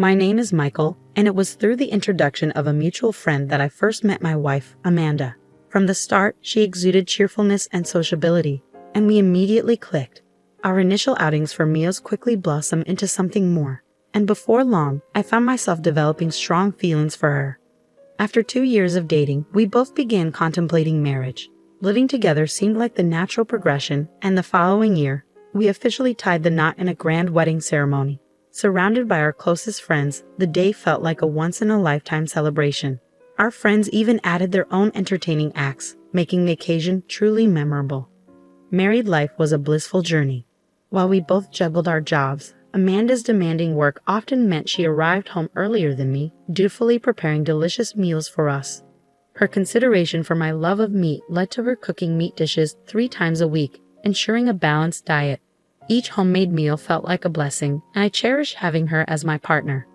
My name is Michael, and it was through the introduction of a mutual friend that I first met my wife, Amanda. From the start, she exuded cheerfulness and sociability, and we immediately clicked. Our initial outings for meals quickly blossomed into something more, and before long, I found myself developing strong feelings for her. After 2 years of dating, we both began contemplating marriage. Living together seemed like the natural progression, and the following year, we officially tied the knot in a grand wedding ceremony. Surrounded by our closest friends, the day felt like a once-in-a-lifetime celebration. Our friends even added their own entertaining acts, making the occasion truly memorable. Married life was a blissful journey. While we both juggled our jobs, Amanda's demanding work often meant she arrived home earlier than me, dutifully preparing delicious meals for us. Her consideration for my love of meat led to her cooking meat dishes 3 times a week, ensuring a balanced diet. Each homemade meal felt like a blessing, and I cherished having her as my partner.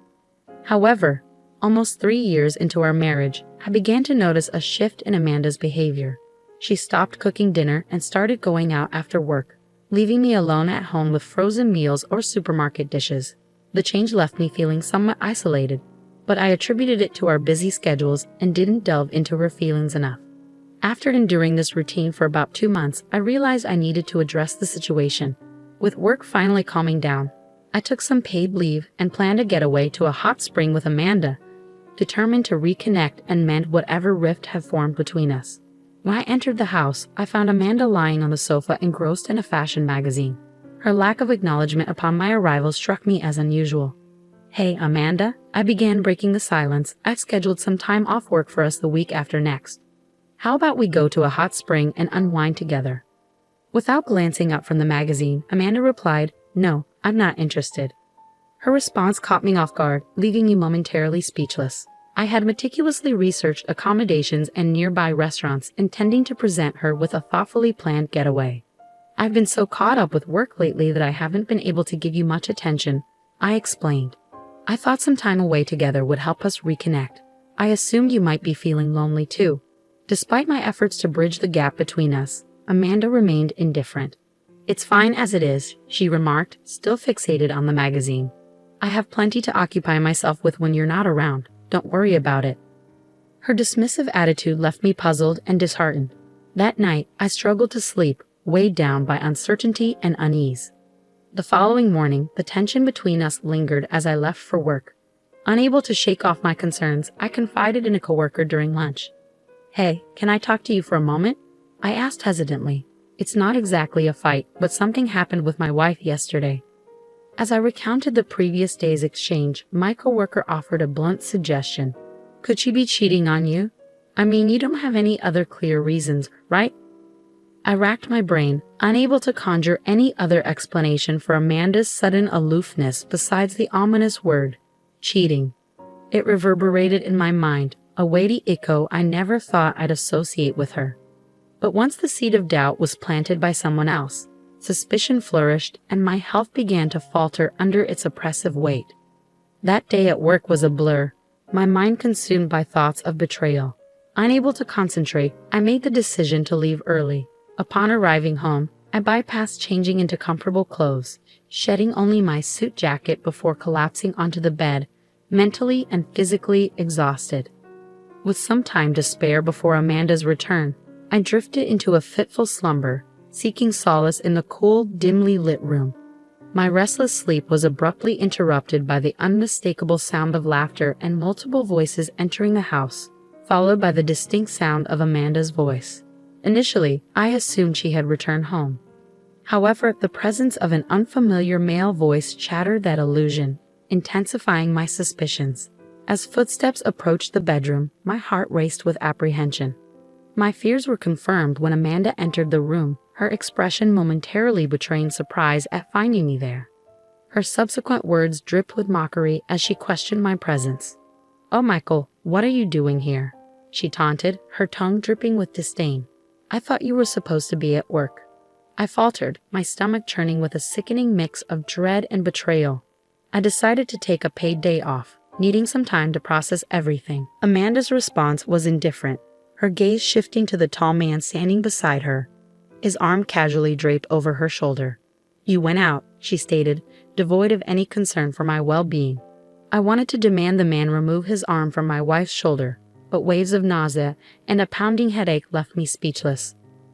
However, almost 3 years into our marriage, I began to notice a shift in Amanda's behavior. She stopped cooking dinner and started going out after work, leaving me alone at home with frozen meals or supermarket dishes. The change left me feeling somewhat isolated, but I attributed it to our busy schedules and didn't delve into her feelings enough. After enduring this routine for about 2 months, I realized I needed to address the situation. With work finally calming down, I took some paid leave and planned a getaway to a hot spring with Amanda, determined to reconnect and mend whatever rift had formed between us. When I entered the house, I found Amanda lying on the sofa engrossed in a fashion magazine. Her lack of acknowledgement upon my arrival struck me as unusual. "Hey, Amanda," I began, breaking the silence. "I've scheduled some time off work for us the week after next. How about we go to a hot spring and unwind together?" Without glancing up from the magazine, Amanda replied, "No, I'm not interested." Her response caught me off guard, leaving me momentarily speechless. I had meticulously researched accommodations and nearby restaurants, intending to present her with a thoughtfully planned getaway. "I've been so caught up with work lately that I haven't been able to give you much attention," I explained. "I thought some time away together would help us reconnect. I assumed you might be feeling lonely too." Despite my efforts to bridge the gap between us, Amanda remained indifferent. "It's fine as it is," she remarked, still fixated on the magazine. "I have plenty to occupy myself with when you're not around. Don't worry about it." Her dismissive attitude left me puzzled and disheartened. That night, I struggled to sleep, weighed down by uncertainty and unease. The following morning, the tension between us lingered as I left for work. Unable to shake off my concerns, I confided in a coworker during lunch. "Hey, can I talk to you for a moment?" I asked hesitantly. "It's not exactly a fight, but something happened with my wife yesterday." As I recounted the previous day's exchange, my coworker offered a blunt suggestion. "Could she be cheating on you? I mean, you don't have any other clear reasons, right?" I racked my brain, unable to conjure any other explanation for Amanda's sudden aloofness besides the ominous word, cheating. It reverberated in my mind, a weighty echo I never thought I'd associate with her. But once the seed of doubt was planted by someone else, suspicion flourished and my health began to falter under its oppressive weight. That day at work was a blur, my mind consumed by thoughts of betrayal. Unable to concentrate, I made the decision to leave early. Upon arriving home, I bypassed changing into comfortable clothes, shedding only my suit jacket before collapsing onto the bed, mentally and physically exhausted. With some time to spare before Amanda's return, I drifted into a fitful slumber, seeking solace in the cool, dimly lit room. My restless sleep was abruptly interrupted by the unmistakable sound of laughter and multiple voices entering the house, followed by the distinct sound of Amanda's voice. Initially, I assumed she had returned home. However, the presence of an unfamiliar male voice shattered that illusion, intensifying my suspicions. As footsteps approached the bedroom, my heart raced with apprehension. My fears were confirmed when Amanda entered the room, her expression momentarily betraying surprise at finding me there. Her subsequent words dripped with mockery as she questioned my presence. "Oh, Michael, what are you doing here?" she taunted, her tongue dripping with disdain. "I thought you were supposed to be at work." I faltered, my stomach churning with a sickening mix of dread and betrayal. I decided to take a paid day off, needing some time to process everything. Amanda's response was indifferent, her gaze shifting to the tall man standing beside her, his arm casually draped over her shoulder. "You went out," she stated, devoid of any concern for my well-being. I wanted to demand the man remove his arm from my wife's shoulder, but waves of nausea and a pounding headache left me speechless.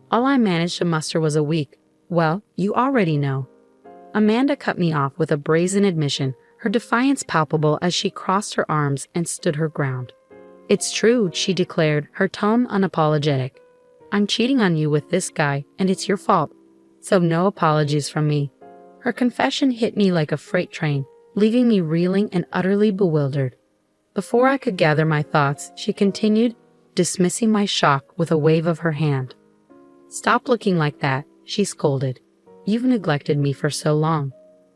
All I managed to muster was a weak, "Well, you already know." Amanda cut me off with a brazen admission, her defiance palpable as she crossed her arms and stood her ground. "It's true," she declared, her tone unapologetic. "I'm cheating on you with this guy, and it's your fault. So no apologies from me." Her confession hit me like a freight train, leaving me reeling and utterly bewildered. Before I could gather my thoughts, she continued, dismissing my shock with a wave of her hand. "Stop looking like that," she scolded. "You've neglected me for so long.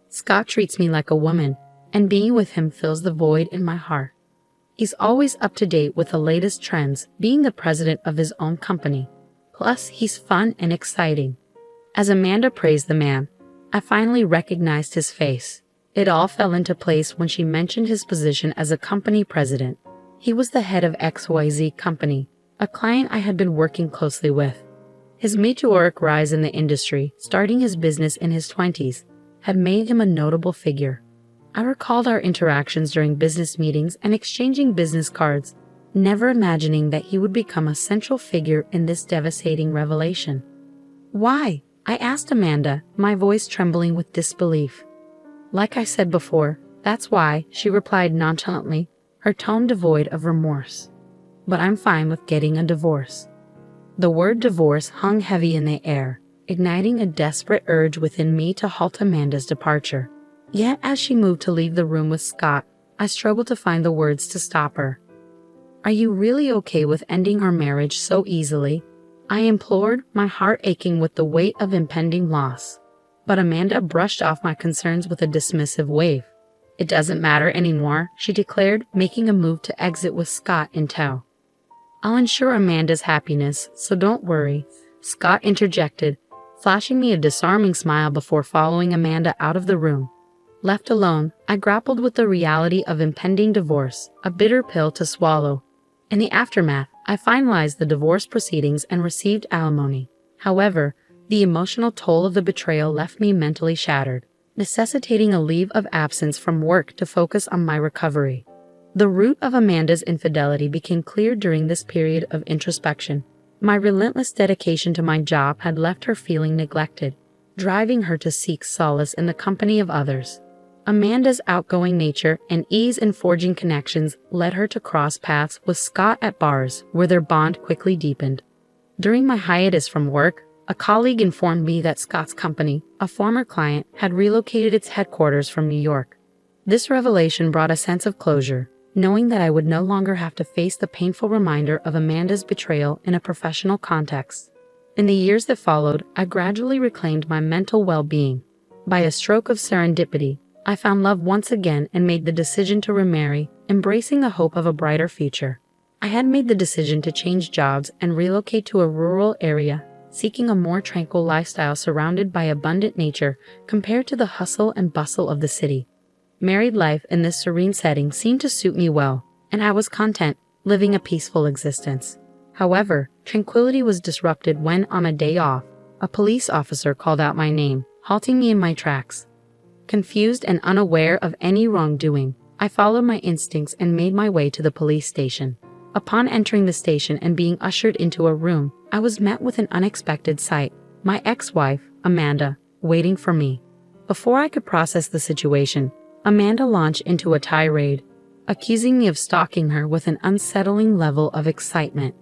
Scott treats me like a woman, and being with him fills the void in my heart. He's always up to date with the latest trends, being the president of his own company. Plus, he's fun and exciting." As Amanda praised the man, I finally recognized his face. It all fell into place when she mentioned his position as a company president. He was the head of XYZ Company, a client I had been working closely with. His meteoric rise in the industry, starting his business in his 20s, had made him a notable figure. I recalled our interactions during business meetings and exchanging business cards, never imagining that he would become a central figure in this devastating revelation. "Why?" I asked Amanda, my voice trembling with disbelief. "Like I said before, that's why," she replied nonchalantly, her tone devoid of remorse. "But I'm fine with getting a divorce." The word divorce hung heavy in the air, igniting a desperate urge within me to halt Amanda's departure. Yet as she moved to leave the room with Scott, I struggled to find the words to stop her. "Are you really okay with ending our marriage so easily?" I implored, my heart aching with the weight of impending loss. But Amanda brushed off my concerns with a dismissive wave. "It doesn't matter anymore," she declared, making a move to exit with Scott in tow. "I'll ensure Amanda's happiness, so don't worry," Scott interjected, flashing me a disarming smile before following Amanda out of the room. Left alone, I grappled with the reality of impending divorce, a bitter pill to swallow. In the aftermath, I finalized the divorce proceedings and received alimony. However, the emotional toll of the betrayal left me mentally shattered, necessitating a leave of absence from work to focus on my recovery. The root of Amanda's infidelity became clear during this period of introspection. My relentless dedication to my job had left her feeling neglected, driving her to seek solace in the company of others. Amanda's outgoing nature and ease in forging connections led her to cross paths with Scott at bars, where their bond quickly deepened. During my hiatus from work, a colleague informed me that Scott's company, a former client, had relocated its headquarters from New York. This revelation brought a sense of closure, knowing that I would no longer have to face the painful reminder of Amanda's betrayal in a professional context. In the years that followed, I gradually reclaimed my mental well-being. By a stroke of serendipity, I found love once again and made the decision to remarry, embracing the hope of a brighter future. I had made the decision to change jobs and relocate to a rural area, seeking a more tranquil lifestyle surrounded by abundant nature compared to the hustle and bustle of the city. Married life in this serene setting seemed to suit me well, and I was content, living a peaceful existence. However, tranquility was disrupted when, on a day off, a police officer called out my name, halting me in my tracks. Confused and unaware of any wrongdoing, I followed my instincts and made my way to the police station. Upon entering the station and being ushered into a room, I was met with an unexpected sight: my ex-wife, Amanda, waiting for me. Before I could process the situation, Amanda launched into a tirade, accusing me of stalking her with an unsettling level of excitement.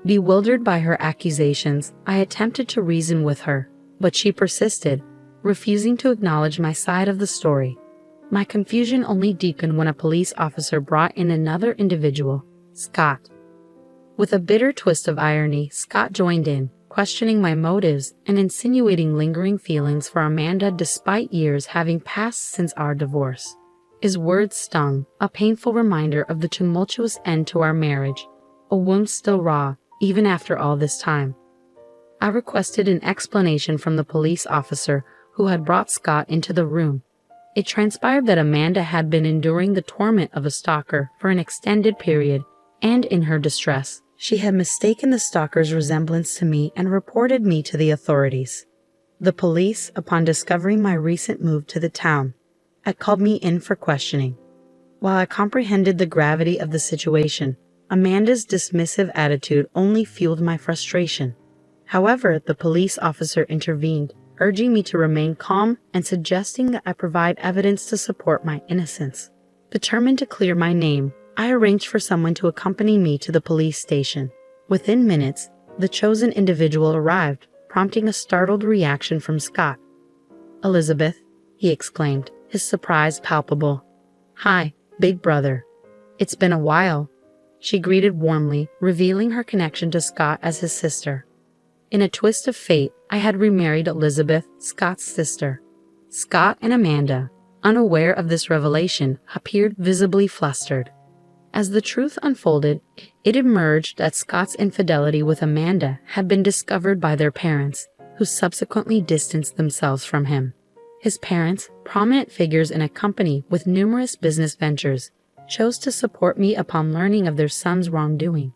Bewildered by her accusations, I attempted to reason with her, but she persisted, refusing to acknowledge my side of the story. My confusion only deepened when a police officer brought in another individual, Scott. With a bitter twist of irony, Scott joined in, questioning my motives and insinuating lingering feelings for Amanda despite years having passed since our divorce. His words stung, a painful reminder of the tumultuous end to our marriage, a wound still raw, even after all this time. I requested an explanation from the police officer who had brought Scott into the room. It transpired that Amanda had been enduring the torment of a stalker for an extended period, and in her distress, she had mistaken the stalker's resemblance to me and reported me to the authorities. The police, upon discovering my recent move to the town, had called me in for questioning. While I comprehended the gravity of the situation, Amanda's dismissive attitude only fueled my frustration. However, the police officer intervened, urging me to remain calm and suggesting that I provide evidence to support my innocence. Determined to clear my name, I arranged for someone to accompany me to the police station. Within minutes, the chosen individual arrived, prompting a startled reaction from Scott. "Elizabeth," he exclaimed, his surprise palpable. "Hi, big brother. It's been a while," she greeted warmly, revealing her connection to Scott as his sister. In a twist of fate, I had remarried Elizabeth, Scott's sister. Scott and Amanda, unaware of this revelation, appeared visibly flustered. As the truth unfolded, it emerged that Scott's infidelity with Amanda had been discovered by their parents, who subsequently distanced themselves from him. His parents, prominent figures in a company with numerous business ventures, chose to support me upon learning of their son's wrongdoing.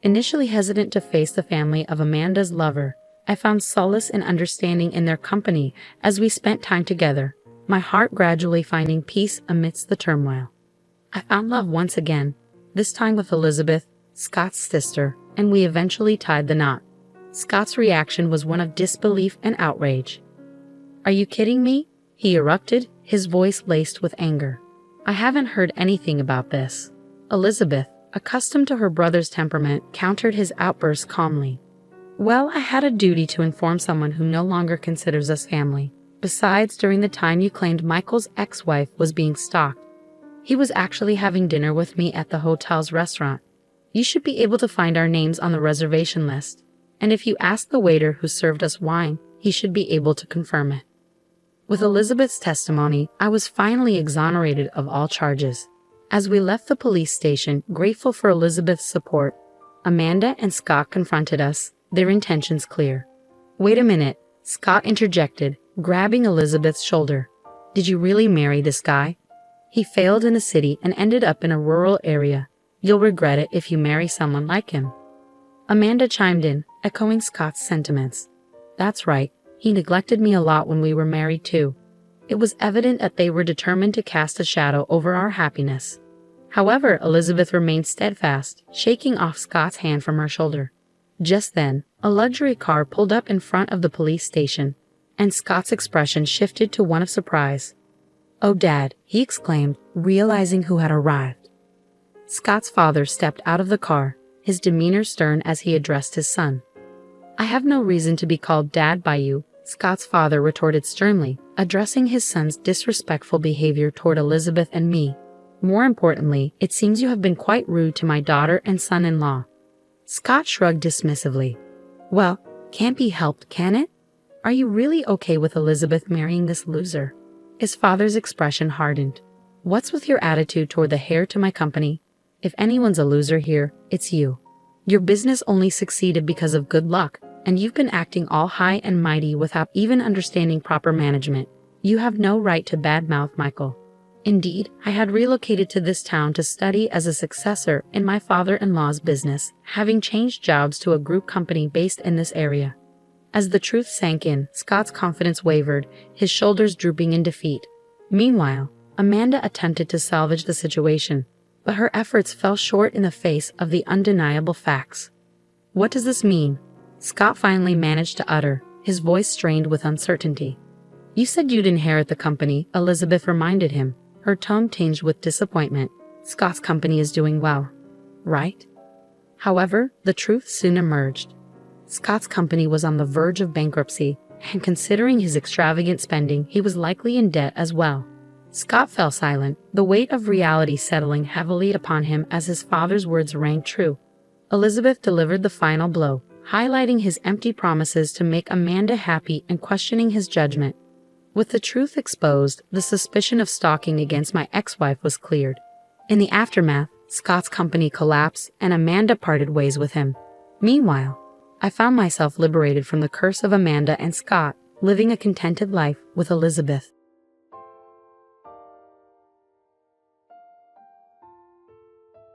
Initially hesitant to face the family of Amanda's lover, I found solace and understanding in their company as we spent time together, my heart gradually finding peace amidst the turmoil. I found love once again, this time with Elizabeth, Scott's sister, and we eventually tied the knot. Scott's reaction was one of disbelief and outrage. "Are you kidding me?" he erupted, his voice laced with anger. "I haven't heard anything about this." Elizabeth, accustomed to her brother's temperament, countered his outburst calmly. "Well, I had a duty to inform someone who no longer considers us family. Besides, during the time you claimed Michael's ex-wife was being stalked, he was actually having dinner with me at the hotel's restaurant. You should be able to find our names on the reservation list, and if you ask the waiter who served us wine, he should be able to confirm it." With Elizabeth's testimony, I was finally exonerated of all charges. As we left the police station, grateful for Elizabeth's support, Amanda and Scott confronted us, their intentions clear. "Wait a minute," Scott interjected, grabbing Elizabeth's shoulder. "Did you really marry this guy? He failed in the city and ended up in a rural area. You'll regret it if you marry someone like him." Amanda chimed in, echoing Scott's sentiments. "That's right. He neglected me a lot when we were married too." It was evident that they were determined to cast a shadow over our happiness. However, Elizabeth remained steadfast, shaking off Scott's hand from her shoulder. Just then, a luxury car pulled up in front of the police station, and Scott's expression shifted to one of surprise. "Oh, Dad," he exclaimed, realizing who had arrived. Scott's father stepped out of the car, his demeanor stern as he addressed his son. "I have no reason to be called Dad by you," Scott's father retorted sternly, addressing his son's disrespectful behavior toward Elizabeth and me. "More importantly, it seems you have been quite rude to my daughter and son-in-law." Scott shrugged dismissively. "Well, can't be helped, can it? Are you really okay with Elizabeth marrying this loser?" His father's expression hardened. "What's with your attitude toward the heir to my company? If anyone's a loser here, it's you. Your business only succeeded because of good luck, and you've been acting all high and mighty without even understanding proper management. You have no right to badmouth Michael. Indeed, I had relocated to this town to study as a successor in my father-in-law's business, having changed jobs to a group company based in this area." As the truth sank in, Scott's confidence wavered, his shoulders drooping in defeat. Meanwhile, Amanda attempted to salvage the situation, but her efforts fell short in the face of the undeniable facts. "What does this mean?" Scott finally managed to utter, his voice strained with uncertainty. "You said you'd inherit the company," Elizabeth reminded him, her tone tinged with disappointment. "Scott's company is doing well, right?" However, the truth soon emerged. Scott's company was on the verge of bankruptcy, and considering his extravagant spending, he was likely in debt as well. Scott fell silent, the weight of reality settling heavily upon him as his father's words rang true. Elizabeth delivered the final blow, highlighting his empty promises to make Amanda happy and questioning his judgment. With the truth exposed, the suspicion of stalking against my ex-wife was cleared. In the aftermath, Scott's company collapsed and Amanda parted ways with him. Meanwhile, I found myself liberated from the curse of Amanda and Scott, living a contented life with Elizabeth.